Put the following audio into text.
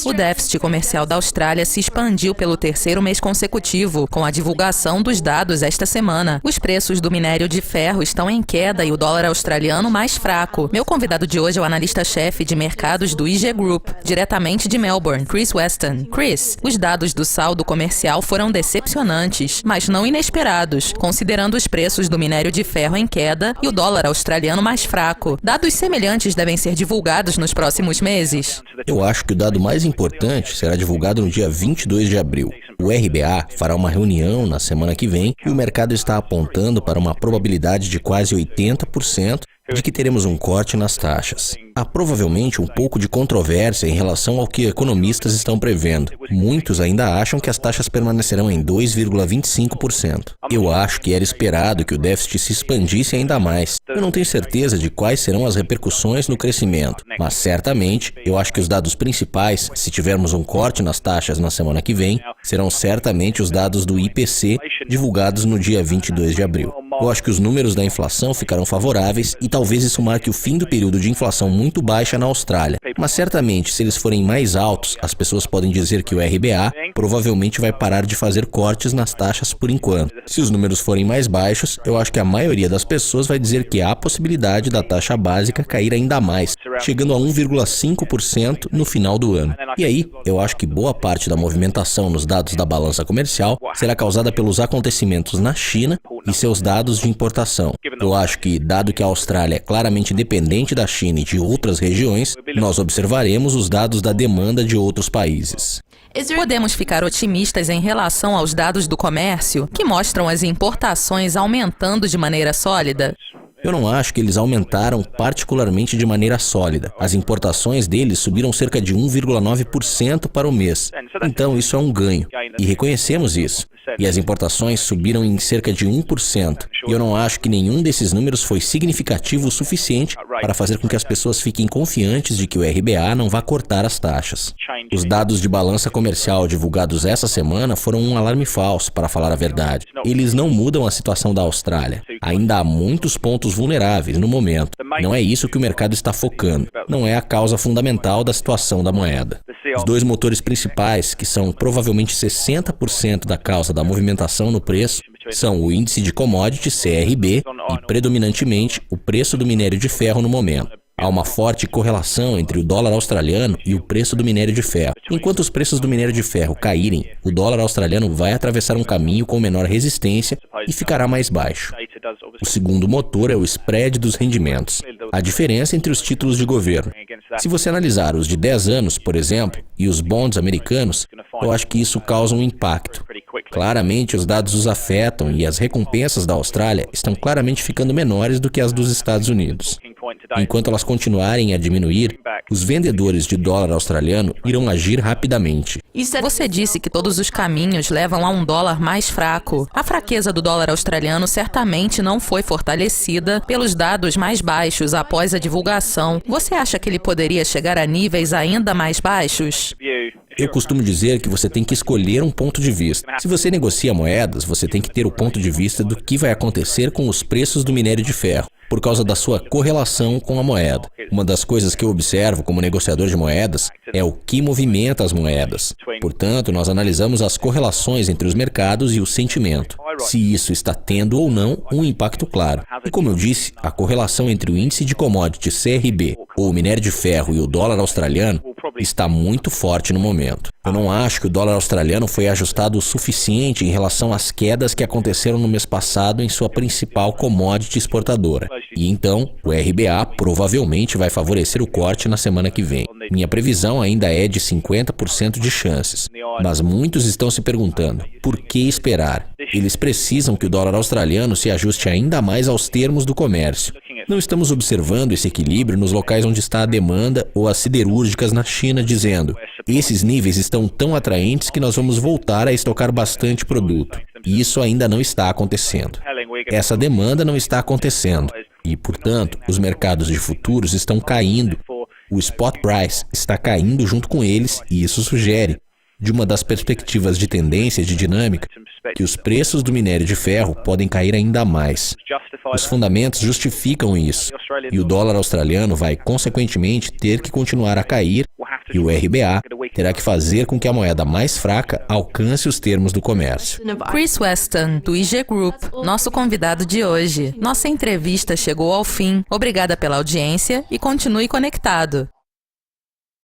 O déficit comercial da Austrália se expandiu pelo terceiro mês consecutivo, com a divulgação dos dados esta semana. Os preços do minério de ferro estão em queda e o dólar australiano mais fraco. Meu convidado de hoje é o analista-chefe de mercados do IG Group, diretamente de Melbourne, Chris Weston. Chris, os dados do saldo comercial foram decepcionantes, mas não inesperados, considerando os preços do minério de ferro em queda e o dólar australiano mais fraco. Dados semelhantes devem ser divulgados nos próximos meses? Eu acho que o dado mais importante será divulgado no dia 22 de abril. O RBA fará uma reunião na semana que vem e o mercado está apontando para uma probabilidade de quase 80% de que teremos um corte nas taxas. Há provavelmente um pouco de controvérsia em relação ao que economistas estão prevendo. Muitos ainda acham que as taxas permanecerão em 2,25%. Eu acho que era esperado que o déficit se expandisse ainda mais. Eu não tenho certeza de quais serão as repercussões no crescimento, mas certamente eu acho que os dados principais, se tivermos um corte nas taxas na semana que vem, serão certamente os dados do IPC divulgados no dia 22 de abril. Eu acho que os números da inflação ficarão favoráveis e talvez isso marque o fim do período de inflação muito baixa na Austrália. Mas certamente, se eles forem mais altos, as pessoas podem dizer que o RBA provavelmente vai parar de fazer cortes nas taxas por enquanto. Se os números forem mais baixos, eu acho que a maioria das pessoas vai dizer que há a possibilidade da taxa básica cair ainda mais, chegando a 1,5% no final do ano. E aí, eu acho que boa parte da movimentação nos dados da balança comercial será causada pelos acontecimentos na China e seus dados de importação. Eu acho que, dado que a Austrália é claramente dependente da China e de outras regiões, nós observaremos os dados da demanda de outros países. Podemos ficar otimistas em relação aos dados do comércio, que mostram as importações aumentando de maneira sólida? Eu não acho que eles aumentaram particularmente de maneira sólida. As importações deles subiram cerca de 1,9% para o mês. Então isso é um ganho. E reconhecemos isso. E as importações subiram em cerca de 1%. E eu não acho que nenhum desses números foi significativo o suficiente para fazer com que as pessoas fiquem confiantes de que o RBA não vá cortar as taxas. Os dados de balança comercial divulgados essa semana foram um alarme falso, para falar a verdade. Eles não mudam a situação da Austrália. Ainda há muitos pontos vulneráveis no momento. Não é isso que o mercado está focando. Não é a causa fundamental da situação da moeda. Os dois motores principais, que são provavelmente 60% da causa da movimentação no preço, são o índice de commodity CRB e, predominantemente, o preço do minério de ferro no momento. Há uma forte correlação entre o dólar australiano e o preço do minério de ferro. Enquanto os preços do minério de ferro caírem, o dólar australiano vai atravessar um caminho com menor resistência e ficará mais baixo. O segundo motor é o spread dos rendimentos, a diferença entre os títulos de governo. Se você analisar os de 10 anos, por exemplo, e os bonds americanos, eu acho que isso causa um impacto. Claramente, os dados os afetam e as recompensas da Austrália estão claramente ficando menores do que as dos Estados Unidos. Enquanto elas continuarem a diminuir, os vendedores de dólar australiano irão agir rapidamente. Você disse que todos os caminhos levam a um dólar mais fraco. A fraqueza do dólar australiano certamente não foi fortalecida pelos dados mais baixos após a divulgação. Você acha que ele poderia chegar a níveis ainda mais baixos? Eu costumo dizer que você tem que escolher um ponto de vista. Se você negocia moedas, você tem que ter o ponto de vista do que vai acontecer com os preços do minério de ferro, por causa da sua correlação com a moeda. Uma das coisas que eu observo como negociador de moedas é o que movimenta as moedas. Portanto, nós analisamos as correlações entre os mercados e o sentimento. Se isso está tendo ou não um impacto claro. E como eu disse, a correlação entre o índice de commodity CRB, ou o minério de ferro, e o dólar australiano está muito forte no momento. Eu não acho que o dólar australiano foi ajustado o suficiente em relação às quedas que aconteceram no mês passado em sua principal commodity exportadora. E então, o RBA provavelmente vai favorecer o corte na semana que vem. Minha previsão ainda é de 50% de chances. Mas muitos estão se perguntando, por que esperar? Eles precisam que o dólar australiano se ajuste ainda mais aos termos do comércio. Não estamos observando esse equilíbrio nos locais onde está a demanda ou as siderúrgicas na China dizendo: esses níveis estão tão atraentes que nós vamos voltar a estocar bastante produto. E isso ainda não está acontecendo. Essa demanda não está acontecendo. E, portanto, os mercados de futuros estão caindo. O spot price está caindo junto com eles e isso sugere, de uma das perspectivas de tendência de dinâmica, que os preços do minério de ferro podem cair ainda mais. Os fundamentos justificam isso, e o dólar australiano vai, consequentemente, ter que continuar a cair, e o RBA terá que fazer com que a moeda mais fraca alcance os termos do comércio. Chris Weston, do IG Group, nosso convidado de hoje. Nossa entrevista chegou ao fim. Obrigada pela audiência e continue conectado.